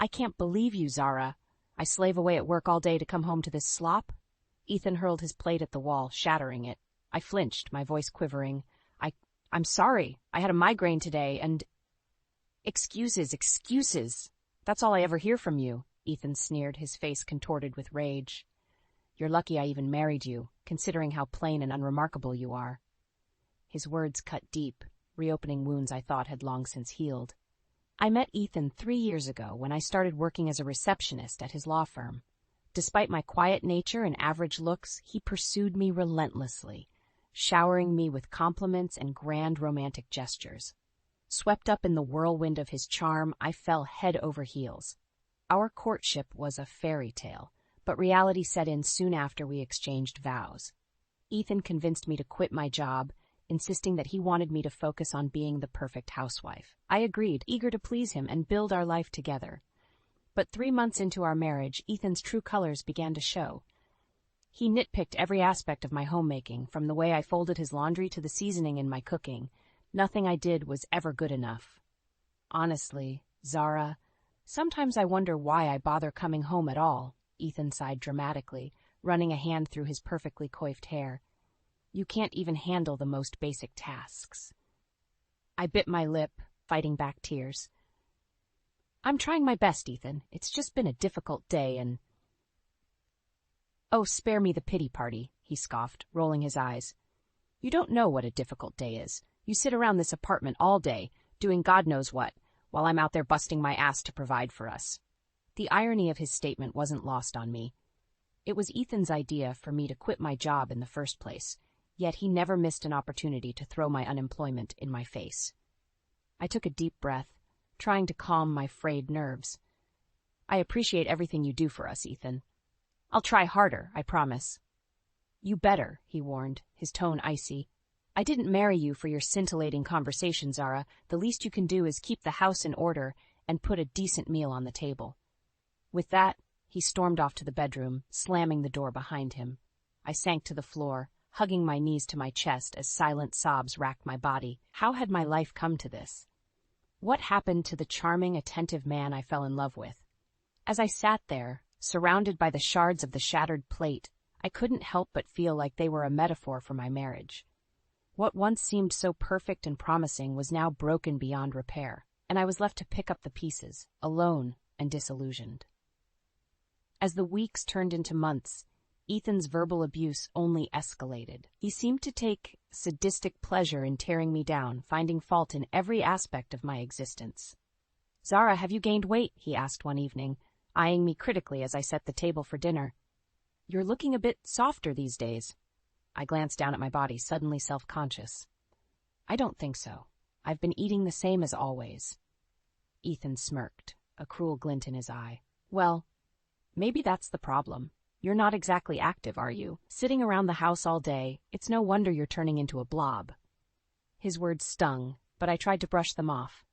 I can't believe you, Zara. I slave away at work all day to come home to this slop? Ethan hurled his plate at the wall, shattering it. I flinched, my voice quivering. I'm sorry. I had a migraine today, and... Excuses. That's all I ever hear from you, Ethan sneered, his face contorted with rage. You're lucky I even married you, considering how plain and unremarkable you are. His words cut deep, reopening wounds I thought had long since healed. I met Ethan 3 years ago when I started working as a receptionist at his law firm. Despite my quiet nature and average looks, he pursued me relentlessly, showering me with compliments and grand romantic gestures. Swept up in the whirlwind of his charm, I fell head over heels. Our courtship was a fairy tale, but reality set in soon after we exchanged vows. Ethan convinced me to quit my job, insisting that he wanted me to focus on being the perfect housewife. I agreed, eager to please him and build our life together. But 3 months into our marriage, Ethan's true colors began to show. He nitpicked every aspect of my homemaking, from the way I folded his laundry to the seasoning in my cooking. Nothing I did was ever good enough. Honestly, Zara, sometimes I wonder why I bother coming home at all, Ethan sighed dramatically, running a hand through his perfectly coiffed hair. You can't even handle the most basic tasks. I bit my lip, fighting back tears. I'm trying my best, Ethan. It's just been a difficult day and... Oh, spare me the pity party, he scoffed, rolling his eyes. You don't know what a difficult day is. You sit around this apartment all day, doing God knows what, while I'm out there busting my ass to provide for us. The irony of his statement wasn't lost on me. It was Ethan's idea for me to quit my job in the first place, yet he never missed an opportunity to throw my unemployment in my face. I took a deep breath, trying to calm my frayed nerves. I appreciate everything you do for us, Ethan. I'll try harder, I promise. You better, he warned, his tone icy. I didn't marry you for your scintillating conversation, Zara. The least you can do is keep the house in order and put a decent meal on the table. With that, he stormed off to the bedroom, slamming the door behind him. I sank to the floor, hugging my knees to my chest as silent sobs racked my body. How had my life come to this? What happened to the charming, attentive man I fell in love with? As I sat there, surrounded by the shards of the shattered plate, I couldn't help but feel like they were a metaphor for my marriage. What once seemed so perfect and promising was now broken beyond repair, and I was left to pick up the pieces, alone and disillusioned. As the weeks turned into months, Ethan's verbal abuse only escalated. He seemed to take sadistic pleasure in tearing me down, finding fault in every aspect of my existence. Zara, have you gained weight? He asked one evening, eyeing me critically as I set the table for dinner. You're looking a bit softer these days. I glanced down at my body, suddenly self-conscious. I don't think so. I've been eating the same as always. Ethan smirked, a cruel glint in his eye. Well, maybe that's the problem. You're not exactly active, are you? Sitting around the house all day, it's no wonder you're turning into a blob. His words stung, but I tried to brush them off.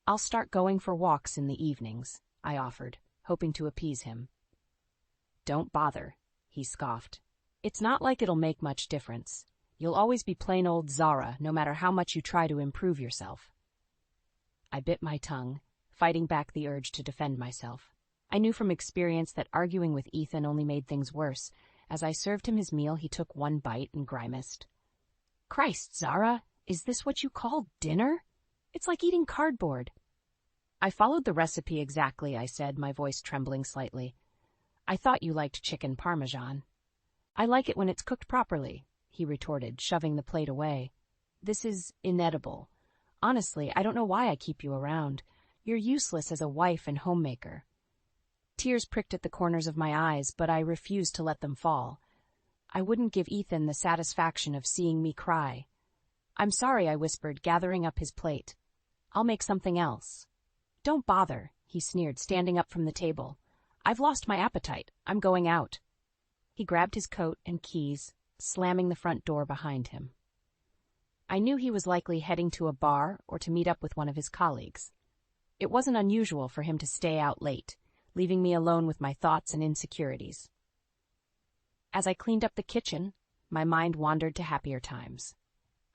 I'll start going for walks in the evenings, I offered, hoping to appease him. Don't bother, he scoffed. It's not like it'll make much difference. You'll always be plain old Zara, no matter how much you try to improve yourself. I bit my tongue, fighting back the urge to defend myself. I knew from experience that arguing with Ethan only made things worse. As I served him his meal, he took one bite and grimaced. Christ, Zara, is this what you call dinner? It's like eating cardboard. I followed the recipe exactly, I said, my voice trembling slightly. I thought you liked chicken parmesan. I like it when it's cooked properly, he retorted, shoving the plate away. This is inedible. Honestly, I don't know why I keep you around. You're useless as a wife and homemaker. Tears pricked at the corners of my eyes, but I refused to let them fall. I wouldn't give Ethan the satisfaction of seeing me cry. I'm sorry, I whispered, gathering up his plate. I'll make something else. Don't bother, he sneered, standing up from the table. I've lost my appetite. I'm going out. He grabbed his coat and keys, slamming the front door behind him. I knew he was likely heading to a bar or to meet up with one of his colleagues. It wasn't unusual for him to stay out late, leaving me alone with my thoughts and insecurities. As I cleaned up the kitchen, my mind wandered to happier times.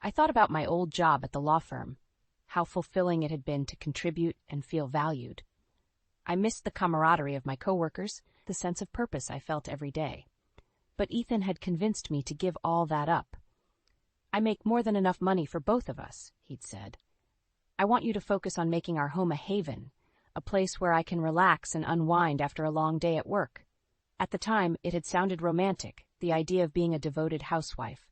I thought about my old job at the law firm, how fulfilling it had been to contribute and feel valued. I missed the camaraderie of my coworkers, the sense of purpose I felt every day. But Ethan had convinced me to give all that up. "I make more than enough money for both of us," he'd said. "I want you to focus on making our home a haven, a place where I can relax and unwind after a long day at work." At the time, it had sounded romantic, the idea of being a devoted housewife.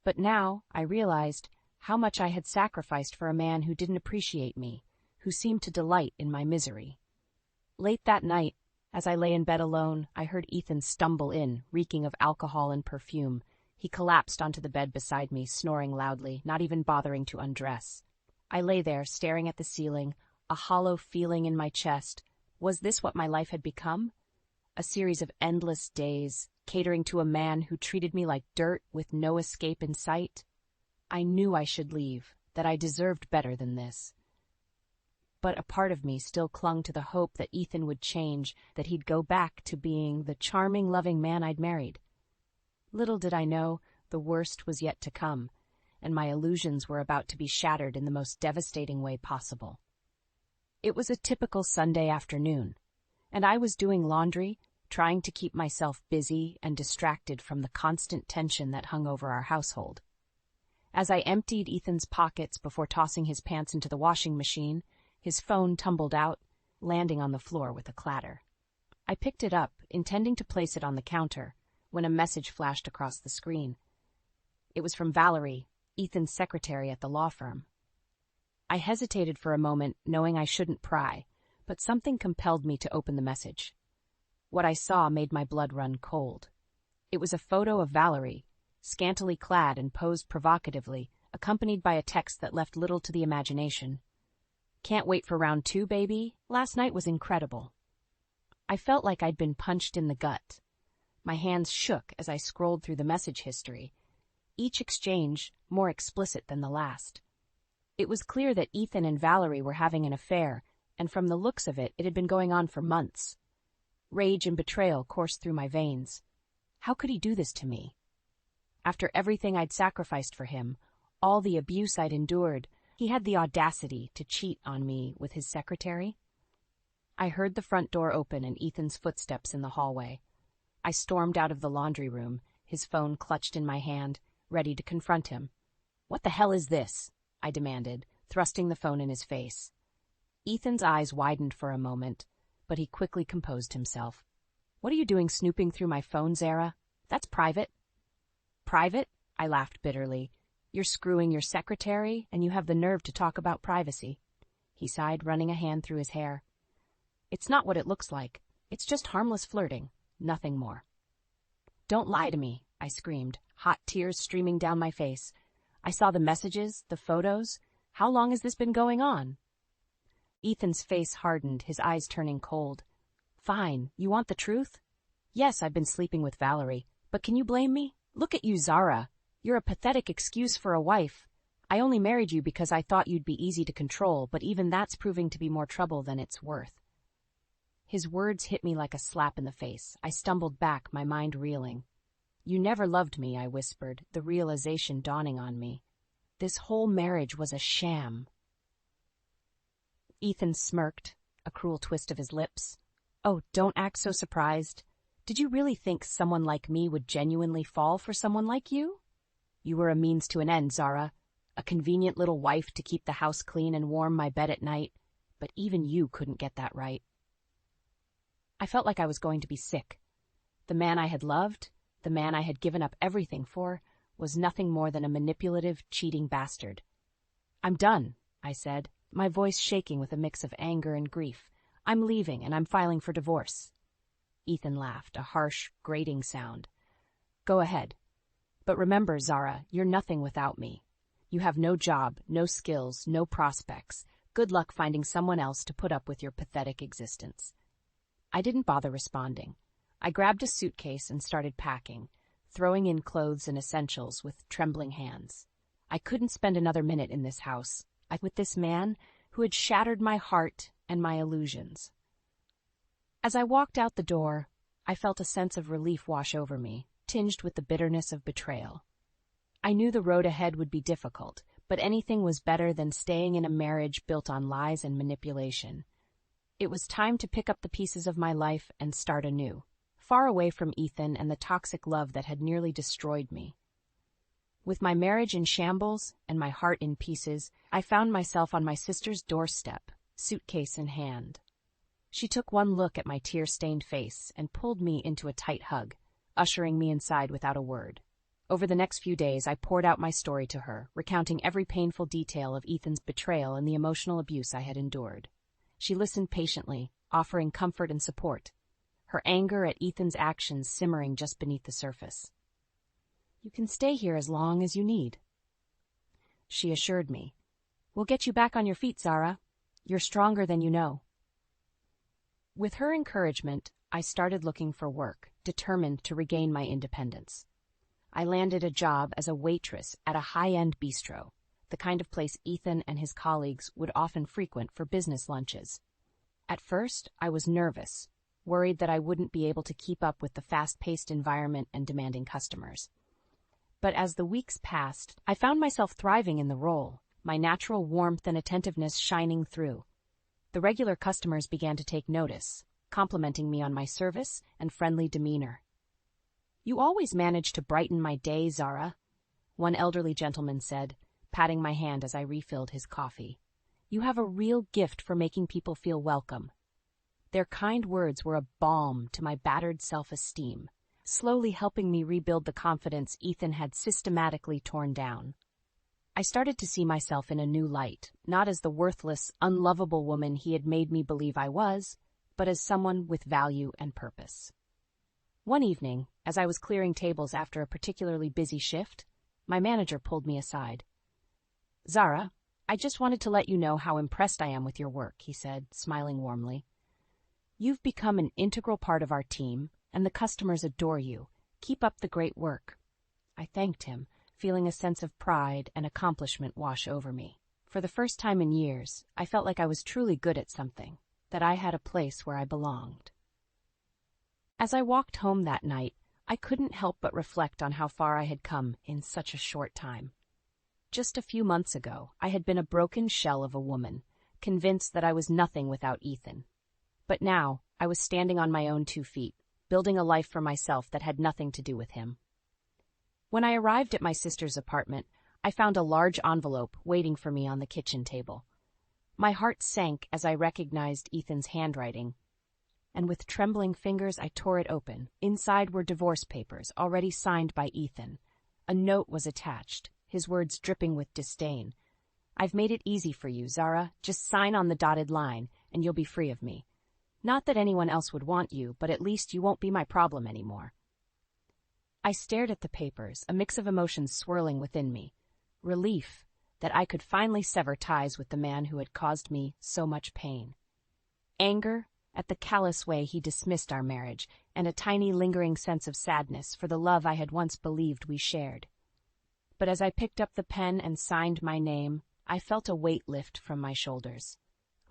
But now I realized how much I had sacrificed for a man who didn't appreciate me, who seemed to delight in my misery. Late that night, as I lay in bed alone, I heard Ethan stumble in, reeking of alcohol and perfume. He collapsed onto the bed beside me, snoring loudly, not even bothering to undress. I lay there, staring at the ceiling, a hollow feeling in my chest. Was this what my life had become? A series of endless days, catering to a man who treated me like dirt with no escape in sight? I knew I should leave, that I deserved better than this. But a part of me still clung to the hope that Ethan would change, that he'd go back to being the charming, loving man I'd married. Little did I know, the worst was yet to come, and my illusions were about to be shattered in the most devastating way possible. It was a typical Sunday afternoon, and I was doing laundry, trying to keep myself busy and distracted from the constant tension that hung over our household. As I emptied Ethan's pockets before tossing his pants into the washing machine, his phone tumbled out, landing on the floor with a clatter. I picked it up, intending to place it on the counter, when a message flashed across the screen. It was from Valerie, Ethan's secretary at the law firm. I hesitated for a moment, knowing I shouldn't pry, but something compelled me to open the message. What I saw made my blood run cold. It was a photo of Valerie, scantily clad and posed provocatively, accompanied by a text that left little to the imagination. "Can't wait for round 2, baby. Last night was incredible." I felt like I'd been punched in the gut. My hands shook as I scrolled through the message history, each exchange more explicit than the last. It was clear that Ethan and Valerie were having an affair, and from the looks of it, it had been going on for months. Rage and betrayal coursed through my veins. How could he do this to me? After everything I'd sacrificed for him, all the abuse I'd endured, he had the audacity to cheat on me with his secretary? I heard the front door open and Ethan's footsteps in the hallway. I stormed out of the laundry room, his phone clutched in my hand, ready to confront him. "What the hell is this?" I demanded, thrusting the phone in his face. Ethan's eyes widened for a moment, but he quickly composed himself. "What are you doing snooping through my phone, Zara? That's private." "Private?" I laughed bitterly. "You're screwing your secretary, and you have the nerve to talk about privacy." He sighed, running a hand through his hair. "It's not what it looks like. It's just harmless flirting, nothing more." "Don't lie to me," I screamed, hot tears streaming down my face. "I saw the messages, the photos. How long has this been going on?" Ethan's face hardened, his eyes turning cold. "Fine, you want the truth? Yes, I've been sleeping with Valerie, but can you blame me? Look at you, Zara. You're a pathetic excuse for a wife. I only married you because I thought you'd be easy to control, but even that's proving to be more trouble than it's worth." His words hit me like a slap in the face. I stumbled back, my mind reeling. "You never loved me," I whispered, the realization dawning on me. This whole marriage was a sham. Ethan smirked, a cruel twist of his lips. "Oh, don't act so surprised. Did you really think someone like me would genuinely fall for someone like you? You were a means to an end, Zara, a convenient little wife to keep the house clean and warm my bed at night, but even you couldn't get that right." I felt like I was going to be sick. The man I had loved, the man I had given up everything for, was nothing more than a manipulative, cheating bastard. "I'm done," I said, my voice shaking with a mix of anger and grief. "I'm leaving, and I'm filing for divorce." Ethan laughed, a harsh, grating sound. "Go ahead. But remember, Zara, you're nothing without me. You have no job, no skills, no prospects. Good luck finding someone else to put up with your pathetic existence." I didn't bother responding. I grabbed a suitcase and started packing, throwing in clothes and essentials with trembling hands. I couldn't spend another minute in this house, with this man who had shattered my heart and my illusions. As I walked out the door, I felt a sense of relief wash over me, tinged with the bitterness of betrayal. I knew the road ahead would be difficult, but anything was better than staying in a marriage built on lies and manipulation. It was time to pick up the pieces of my life and start anew, far away from Ethan and the toxic love that had nearly destroyed me. With my marriage in shambles and my heart in pieces, I found myself on my sister's doorstep, suitcase in hand. She took one look at my tear-stained face and pulled me into a tight hug, ushering me inside without a word. Over the next few days, I poured out my story to her, recounting every painful detail of Ethan's betrayal and the emotional abuse I had endured. She listened patiently, offering comfort and support, her anger at Ethan's actions simmering just beneath the surface. "You can stay here as long as you need," she assured me. "We'll get you back on your feet, Zara. You're stronger than you know." With her encouragement, I started looking for work, determined to regain my independence. I landed a job as a waitress at a high-end bistro, the kind of place Ethan and his colleagues would often frequent for business lunches. At first, I was nervous, worried that I wouldn't be able to keep up with the fast-paced environment and demanding customers. But as the weeks passed, I found myself thriving in the role, my natural warmth and attentiveness shining through. The regular customers began to take notice, complimenting me on my service and friendly demeanor. "You always manage to brighten my day, Zara," one elderly gentleman said, patting my hand as I refilled his coffee. "You have a real gift for making people feel welcome." Their kind words were a balm to my battered self-esteem, slowly helping me rebuild the confidence Ethan had systematically torn down. I started to see myself in a new light, not as the worthless, unlovable woman he had made me believe I was, but as someone with value and purpose. One evening, as I was clearing tables after a particularly busy shift, my manager pulled me aside. "Zara, I just wanted to let you know how impressed I am with your work," he said, smiling warmly. "You've become an integral part of our team, and the customers adore you. Keep up the great work." I thanked him, feeling a sense of pride and accomplishment wash over me. For the first time in years, I felt like I was truly good at something, that I had a place where I belonged. As I walked home that night, I couldn't help but reflect on how far I had come in such a short time. Just a few months ago, I had been a broken shell of a woman, convinced that I was nothing without Ethan. But now, I was standing on my own 2 feet, building a life for myself that had nothing to do with him. When I arrived at my sister's apartment, I found a large envelope waiting for me on the kitchen table. My heart sank as I recognized Ethan's handwriting, and with trembling fingers I tore it open. Inside were divorce papers, already signed by Ethan. A note was attached, his words dripping with disdain. "I've made it easy for you, Zara. Just sign on the dotted line, and you'll be free of me. Not that anyone else would want you, but at least you won't be my problem anymore." I stared at the papers, a mix of emotions swirling within me. Relief that I could finally sever ties with the man who had caused me so much pain. Anger at the callous way he dismissed our marriage, and a tiny lingering sense of sadness for the love I had once believed we shared. But as I picked up the pen and signed my name, I felt a weight lift from my shoulders.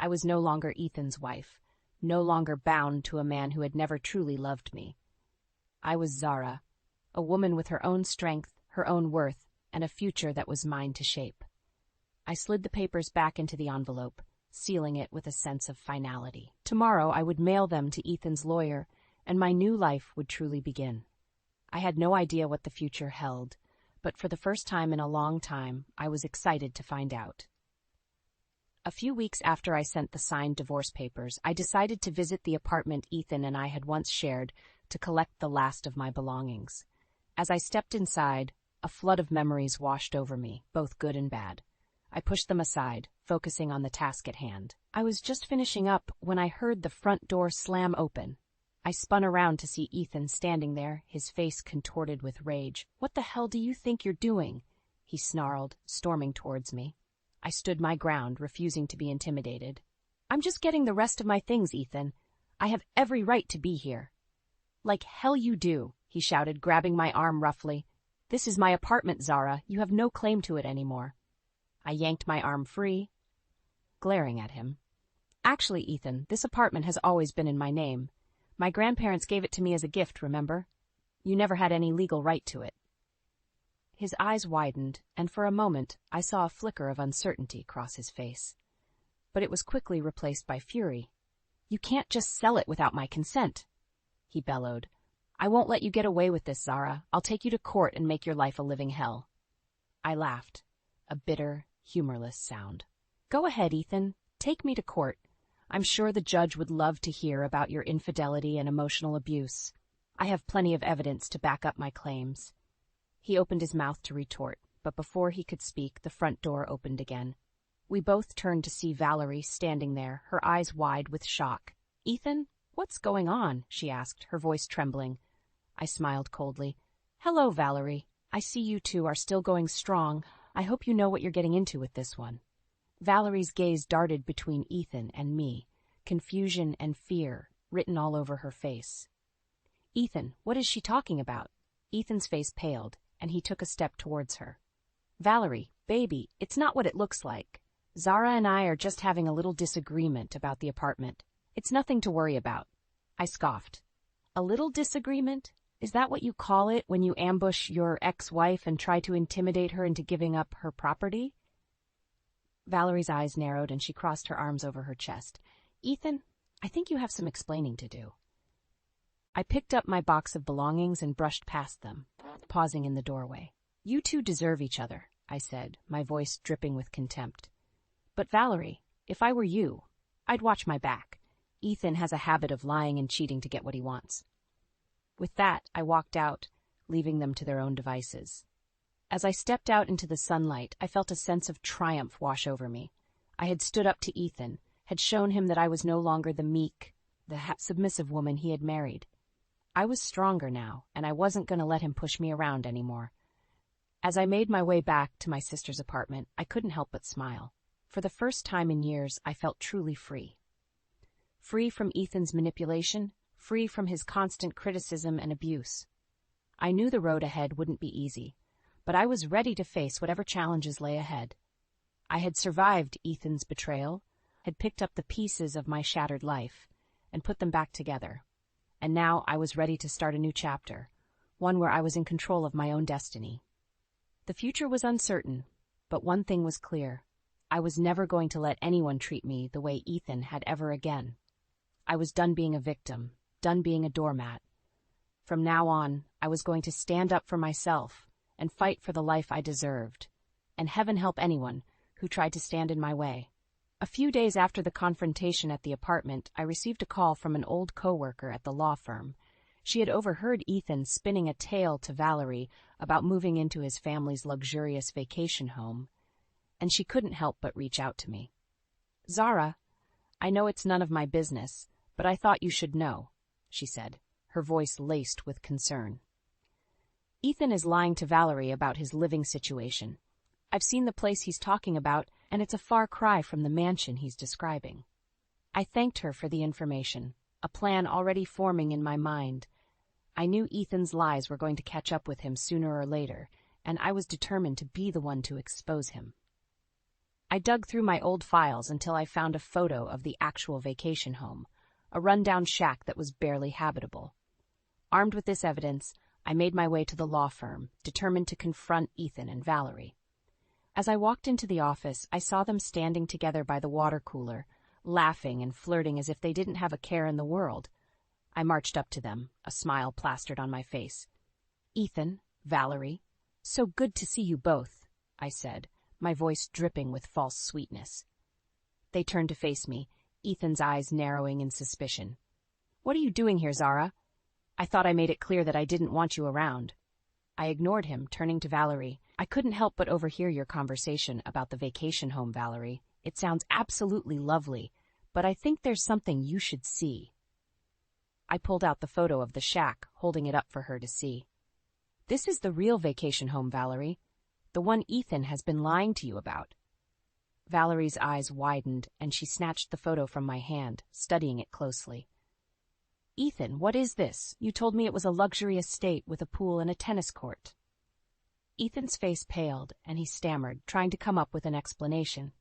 I was no longer Ethan's wife, no longer bound to a man who had never truly loved me. I was Zara, a woman with her own strength, her own worth, and a future that was mine to shape. I slid the papers back into the envelope, sealing it with a sense of finality. Tomorrow I would mail them to Ethan's lawyer, and my new life would truly begin. I had no idea what the future held, but for the first time in a long time, I was excited to find out. A few weeks after I sent the signed divorce papers, I decided to visit the apartment Ethan and I had once shared to collect the last of my belongings. As I stepped inside, a flood of memories washed over me, both good and bad. I pushed them aside, focusing on the task at hand. I was just finishing up when I heard the front door slam open. I spun around to see Ethan standing there, his face contorted with rage. "What the hell do you think you're doing?" he snarled, storming towards me. I stood my ground, refusing to be intimidated. "I'm just getting the rest of my things, Ethan. I have every right to be here." "Like hell you do," he shouted, grabbing my arm roughly. "This is my apartment, Zara. You have no claim to it anymore." I yanked my arm free, glaring at him. "Actually, Ethan, this apartment has always been in my name. My grandparents gave it to me as a gift, remember? You never had any legal right to it." His eyes widened, and for a moment I saw a flicker of uncertainty cross his face. But it was quickly replaced by fury. You can't just sell it without my consent, he bellowed. I won't let you get away with this, Zara. I'll take you to court and make your life a living hell. I laughed, a bitter, humorless sound. Go ahead, Ethan. Take me to court. I'm sure the judge would love to hear about your infidelity and emotional abuse. I have plenty of evidence to back up my claims. He opened his mouth to retort, but before he could speak, the front door opened again. We both turned to see Valerie standing there, her eyes wide with shock. Ethan, what's going on? She asked, her voice trembling. I smiled coldly. Hello, Valerie. I see you two are still going strong. I hope you know what you're getting into with this one. Valerie's gaze darted between Ethan and me, confusion and fear written all over her face. Ethan, what is she talking about? Ethan's face paled, and he took a step towards her. Valerie, baby, it's not what it looks like. Zara and I are just having a little disagreement about the apartment. It's nothing to worry about. I scoffed. A little disagreement? Is that what you call it when you ambush your ex-wife and try to intimidate her into giving up her property? Valerie's eyes narrowed and she crossed her arms over her chest. Ethan, I think you have some explaining to do. I picked up my box of belongings and brushed past them, pausing in the doorway. You two deserve each other, I said, my voice dripping with contempt. But Valerie, if I were you, I'd watch my back. Ethan has a habit of lying and cheating to get what he wants. With that, I walked out, leaving them to their own devices. As I stepped out into the sunlight, I felt a sense of triumph wash over me. I had stood up to Ethan, had shown him that I was no longer the meek, the submissive woman he had married. I was stronger now, and I wasn't going to let him push me around anymore. As I made my way back to my sister's apartment, I couldn't help but smile. For the first time in years, I felt truly free. Free from Ethan's manipulation, free from his constant criticism and abuse. I knew the road ahead wouldn't be easy, but I was ready to face whatever challenges lay ahead. I had survived Ethan's betrayal, had picked up the pieces of my shattered life, and put them back together. And now I was ready to start a new chapter, one where I was in control of my own destiny. The future was uncertain, but one thing was clear. I was never going to let anyone treat me the way Ethan had ever again. I was done being a victim, done being a doormat. From now on, I was going to stand up for myself and fight for the life I deserved, and heaven help anyone who tried to stand in my way. A few days after the confrontation at the apartment, I received a call from an old coworker at the law firm. She had overheard Ethan spinning a tale to Valerie about moving into his family's luxurious vacation home, and she couldn't help but reach out to me. Zara, I know it's none of my business, but I thought you should know, she said, her voice laced with concern. Ethan is lying to Valerie about his living situation. I've seen the place he's talking about, and it's a far cry from the mansion he's describing. I thanked her for the information, a plan already forming in my mind. I knew Ethan's lies were going to catch up with him sooner or later, and I was determined to be the one to expose him. I dug through my old files until I found a photo of the actual vacation home, a rundown shack that was barely habitable. Armed with this evidence, I made my way to the law firm, determined to confront Ethan and Valerie. As I walked into the office, I saw them standing together by the water cooler, laughing and flirting as if they didn't have a care in the world. I marched up to them, a smile plastered on my face. Ethan, Valerie, so good to see you both, I said, my voice dripping with false sweetness. They turned to face me, Ethan's eyes narrowing in suspicion. What are you doing here, Zara? I thought I made it clear that I didn't want you around. I ignored him, turning to Valerie. I couldn't help but overhear your conversation about the vacation home, Valerie. It sounds absolutely lovely, but I think there's something you should see. I pulled out the photo of the shack, holding it up for her to see. This is the real vacation home, Valerie. The one Ethan has been lying to you about. Valerie's eyes widened, and she snatched the photo from my hand, studying it closely. Ethan, what is this? You told me it was a luxury estate with a pool and a tennis court. Ethan's face paled, and he stammered, trying to come up with an explanation.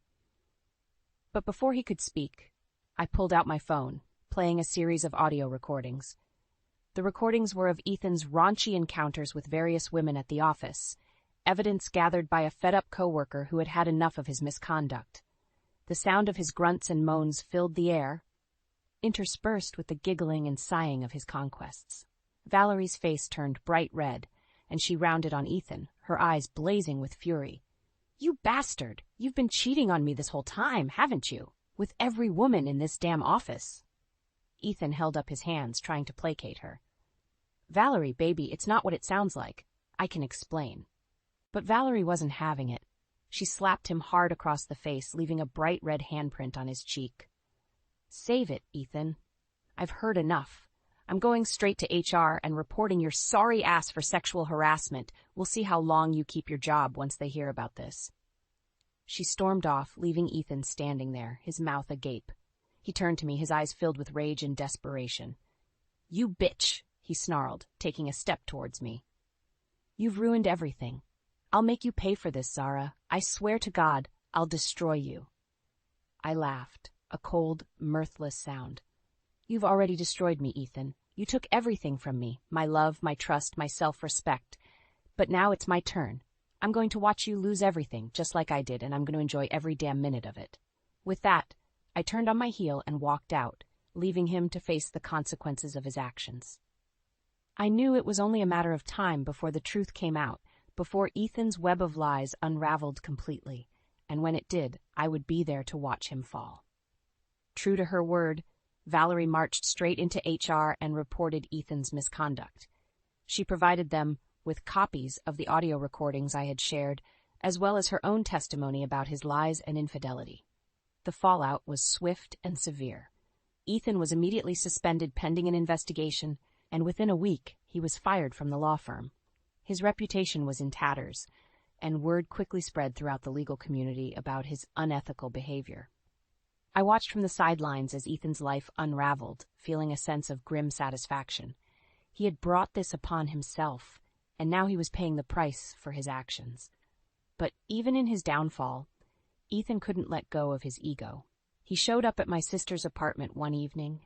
But before he could speak, I pulled out my phone, playing a series of audio recordings. The recordings were of Ethan's raunchy encounters with various women at the office, evidence gathered by a fed-up coworker who had had enough of his misconduct. The sound of his grunts and moans filled the air, interspersed with the giggling and sighing of his conquests. Valerie's face turned bright red, and she rounded on Ethan, her eyes blazing with fury. "You bastard! You've been cheating on me this whole time, haven't you? With every woman in this damn office." Ethan held up his hands, trying to placate her. "Valerie, baby, it's not what it sounds like. I can explain." But Valerie wasn't having it. She slapped him hard across the face, leaving a bright red handprint on his cheek. "Save it, Ethan. I've heard enough. I'm going straight to HR and reporting your sorry ass for sexual harassment. We'll see how long you keep your job once they hear about this." She stormed off, leaving Ethan standing there, his mouth agape. He turned to me, his eyes filled with rage and desperation. "You bitch," he snarled, taking a step towards me. "You've ruined everything. I'll make you pay for this, Zara. I swear to God, I'll destroy you." I laughed, a cold, mirthless sound. "You've already destroyed me, Ethan. You took everything from me, my love, my trust, my self-respect. But now it's my turn. I'm going to watch you lose everything, just like I did, and I'm going to enjoy every damn minute of it." With that, I turned on my heel and walked out, leaving him to face the consequences of his actions. I knew it was only a matter of time before the truth came out, before Ethan's web of lies unraveled completely, and when it did, I would be there to watch him fall. True to her word, Valerie marched straight into HR and reported Ethan's misconduct. She provided them with copies of the audio recordings I had shared, as well as her own testimony about his lies and infidelity. The fallout was swift and severe. Ethan was immediately suspended pending an investigation, and within a week, he was fired from the law firm. His reputation was in tatters, and word quickly spread throughout the legal community about his unethical behavior. I watched from the sidelines as Ethan's life unraveled, feeling a sense of grim satisfaction. He had brought this upon himself, and now he was paying the price for his actions. But even in his downfall, Ethan couldn't let go of his ego. He showed up at my sister's apartment one evening,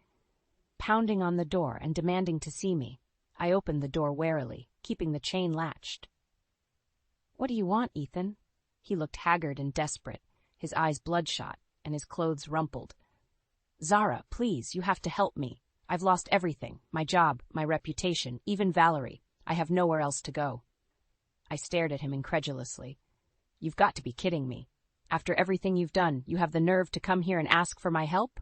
pounding on the door and demanding to see me. I opened the door warily, keeping the chain latched. "What do you want, Ethan?" He looked haggard and desperate, his eyes bloodshot and his clothes rumpled. "Zara, please, you have to help me. I've lost everything, my job, my reputation, even Valerie. I have nowhere else to go." I stared at him incredulously. "You've got to be kidding me. After everything you've done, you have the nerve to come here and ask for my help?"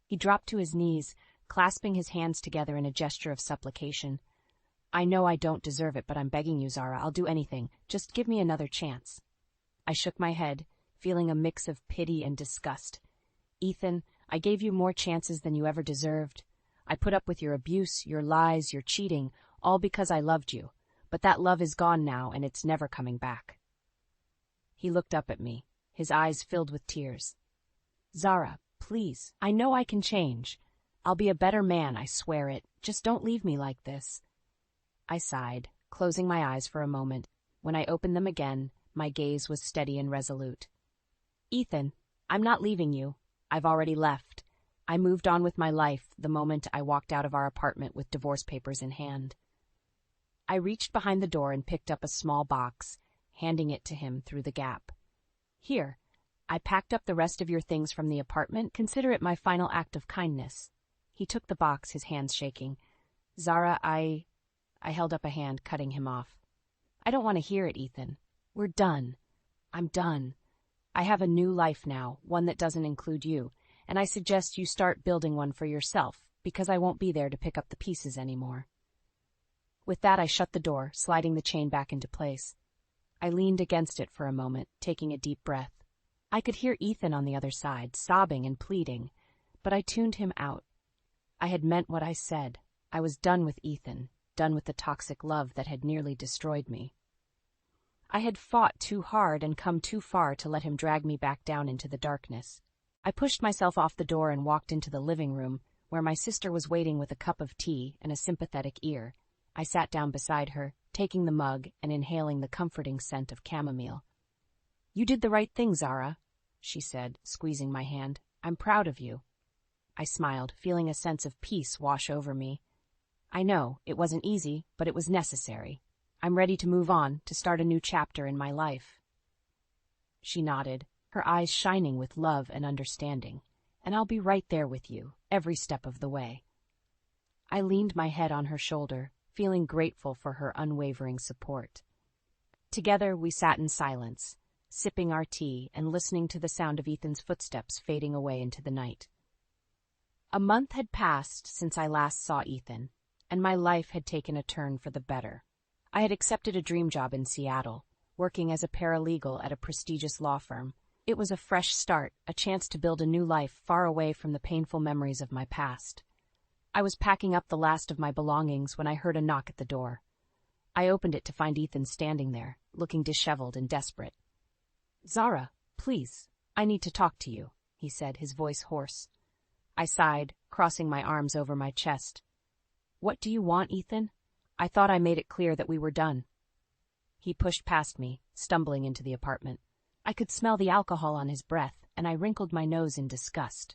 He dropped to his knees, clasping his hands together in a gesture of supplication. "I know I don't deserve it, but I'm begging you, Zara. I'll do anything. Just give me another chance." I shook my head, feeling a mix of pity and disgust. "Ethan, I gave you more chances than you ever deserved. I put up with your abuse, your lies, your cheating, all because I loved you. But that love is gone now, and it's never coming back." He looked up at me, his eyes filled with tears. "Zara, please, I know I can change. I'll be a better man, I swear it. Just don't leave me like this." I sighed, closing my eyes for a moment. When I opened them again, my gaze was steady and resolute. "Ethan, I'm not leaving you. I've already left. I moved on with my life the moment I walked out of our apartment with divorce papers in hand." I reached behind the door and picked up a small box, handing it to him through the gap. "Here, I packed up the rest of your things from the apartment. Consider it my final act of kindness." He took the box, his hands shaking. "Zara, I held up a hand, cutting him off. "I don't want to hear it, Ethan. We're done. I'm done. I have a new life now, one that doesn't include you, and I suggest you start building one for yourself, because I won't be there to pick up the pieces anymore." With that, I shut the door, sliding the chain back into place. I leaned against it for a moment, taking a deep breath. I could hear Ethan on the other side, sobbing and pleading, but I tuned him out. I had meant what I said. I was done with Ethan, done with the toxic love that had nearly destroyed me. I had fought too hard and come too far to let him drag me back down into the darkness. I pushed myself off the door and walked into the living room, where my sister was waiting with a cup of tea and a sympathetic ear. I sat down beside her, taking the mug and inhaling the comforting scent of chamomile. "You did the right thing, Zara," she said, squeezing my hand. "I'm proud of you." I smiled, feeling a sense of peace wash over me. "I know, it wasn't easy, but it was necessary. I'm ready to move on, to start a new chapter in my life." She nodded, her eyes shining with love and understanding. "And I'll be right there with you, every step of the way. I leaned my head on her shoulder, feeling grateful for her unwavering support. Together we sat in silence, sipping our tea and listening to the sound of Ethan's footsteps fading away into the night. A month had passed since I last saw Ethan, and my life had taken a turn for the better. I had accepted a dream job in Seattle, working as a paralegal at a prestigious law firm. It was a fresh start, a chance to build a new life far away from the painful memories of my past. I was packing up the last of my belongings when I heard a knock at the door. I opened it to find Ethan standing there, looking disheveled and desperate. "Zara, please, I need to talk to you," he said, his voice hoarse. I sighed, crossing my arms over my chest. "What do you want, Ethan? I thought I made it clear that we were done." He pushed past me, stumbling into the apartment. I could smell the alcohol on his breath, and I wrinkled my nose in disgust.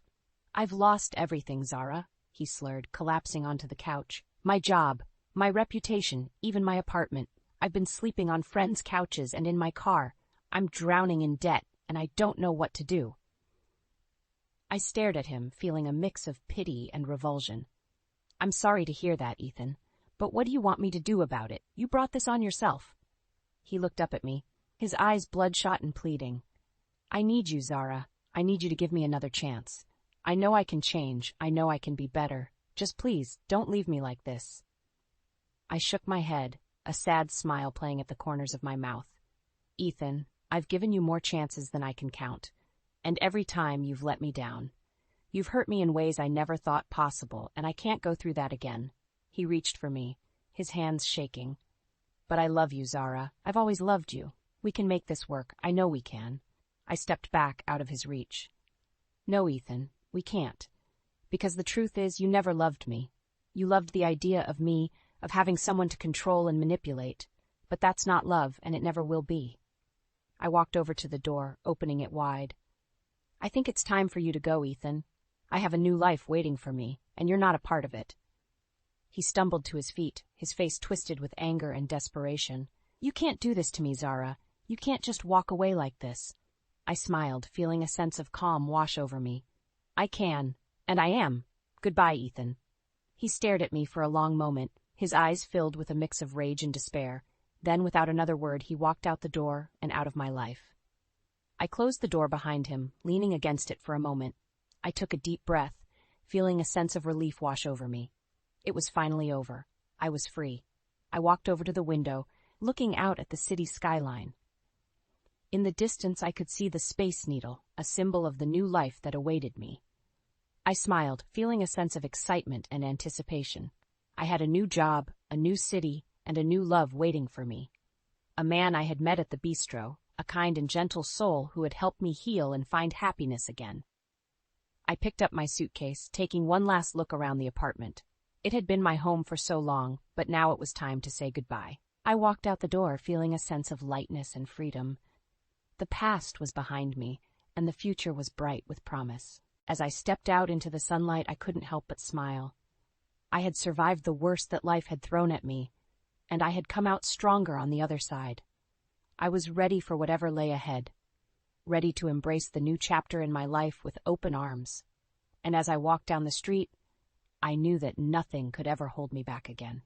"I've lost everything, Zara," he slurred, collapsing onto the couch. "My job, my reputation, even my apartment. I've been sleeping on friends' couches and in my car. I'm drowning in debt, and I don't know what to do." I stared at him, feeling a mix of pity and revulsion. "I'm sorry to hear that, Ethan, but what do you want me to do about it? You brought this on yourself." He looked up at me, his eyes bloodshot and pleading. "I need you, Zara. I need you to give me another chance. I know I can change. I know I can be better. Just please, don't leave me like this." I shook my head, a sad smile playing at the corners of my mouth. "Ethan, I've given you more chances than I can count, and every time you've let me down. You've hurt me in ways I never thought possible, and I can't go through that again." He reached for me, his hands shaking. "But I love you, Zara. I've always loved you. We can make this work. I know we can." I stepped back out of his reach. "No, Ethan, we can't. Because the truth is, you never loved me. You loved the idea of me, of having someone to control and manipulate. But that's not love, and it never will be." I walked over to the door, opening it wide. "I think it's time for you to go, Ethan. I have a new life waiting for me, and you're not a part of it." He stumbled to his feet, his face twisted with anger and desperation. "You can't do this to me, Zara. You can't just walk away like this." I smiled, feeling a sense of calm wash over me. "I can, and I am. Goodbye, Ethan." He stared at me for a long moment, his eyes filled with a mix of rage and despair. Then, without another word, he walked out the door and out of my life. I closed the door behind him, leaning against it for a moment. I took a deep breath, feeling a sense of relief wash over me. It was finally over. I was free. I walked over to the window, looking out at the city skyline. In the distance, I could see the Space Needle, a symbol of the new life that awaited me. I smiled, feeling a sense of excitement and anticipation. I had a new job, a new city, and a new love waiting for me. A man I had met at the bistro, a kind and gentle soul who had helped me heal and find happiness again. I picked up my suitcase, taking one last look around the apartment. It had been my home for so long, but now it was time to say goodbye. I walked out the door feeling a sense of lightness and freedom. The past was behind me, and the future was bright with promise. As I stepped out into the sunlight, I couldn't help but smile. I had survived the worst that life had thrown at me, and I had come out stronger on the other side. I was ready for whatever lay ahead, ready to embrace the new chapter in my life with open arms. And as I walked down the street, I knew that nothing could ever hold me back again.